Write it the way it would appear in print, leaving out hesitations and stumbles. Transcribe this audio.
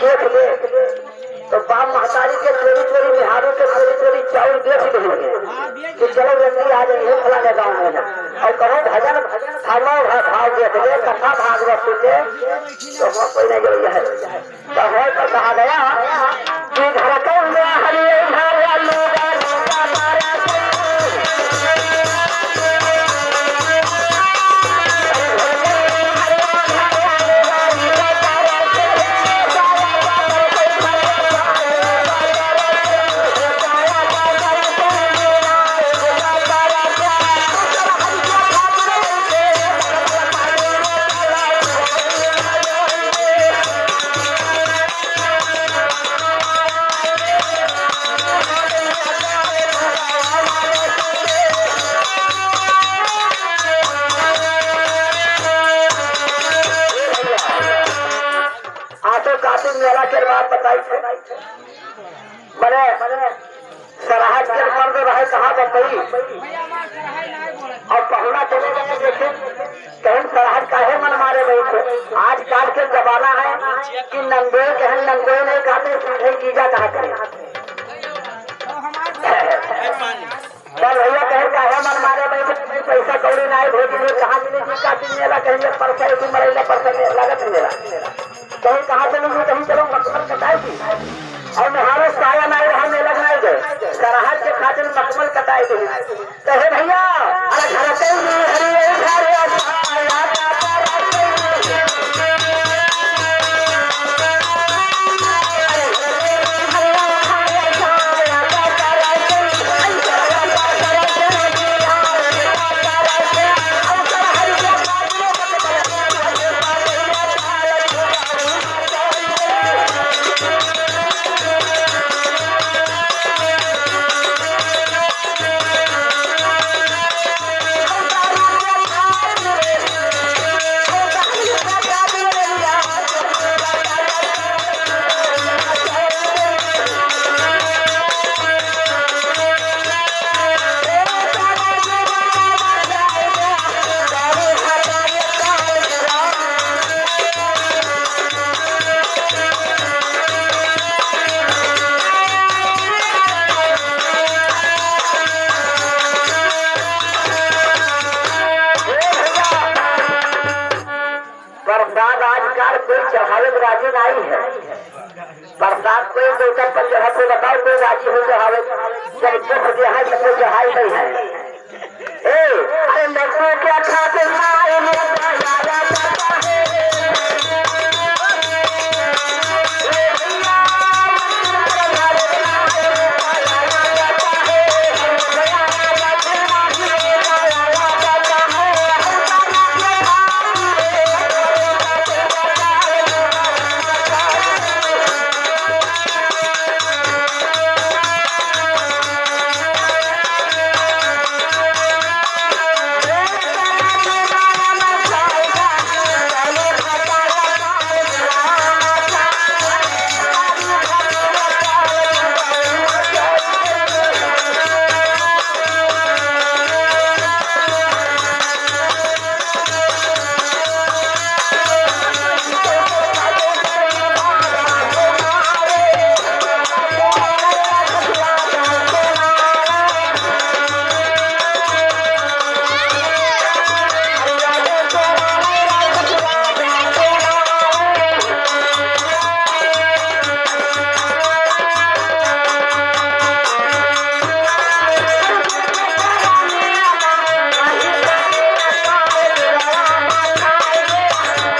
देख ले तो बाप महतारी के चोरी चोरी निहारों के चोरी चोरी चाउर देख रही कि चलो जल्दी आ जाइए फलाने गाँव में और कहो भजन भाव देख ले कथा भागवत सुने तो वहाँ कोई नहीं जरूरी है तो कहा गया कि घर में हरी मेला के बात बताई थे बड़े सराहत के मर्द रहे कहा बम्बई और पहुना चले गए देखे कहीं सराहत काहे मन मारे गई थे। आजकल के जमाना है कि नंगे कहें नंगे नहीं कहते सीधे कीजा कहा करें भैया कहे काहे मन मारे गई पैसा कौड़ी ना भेजी कहाँ मिलेगी काटी मेला कहेंगे परसा मरेगा परसा लागत मेला कहीं कहाँ चलूंगी कहीं चलो मकमल कटाएगी और निहारो साया नहीं रहा मेला नहीं गए सराहत के खातिर मकमल कटाएगी कहे भैया अरे घर राजी नहीं है प्रसाद कोई देवता पर चढ़ा को बताओ कोई राजी हो चढ़ावे जब दुख दिहाई तो कोई चढ़ाई नहीं है। अरे लड़कों क्या खाते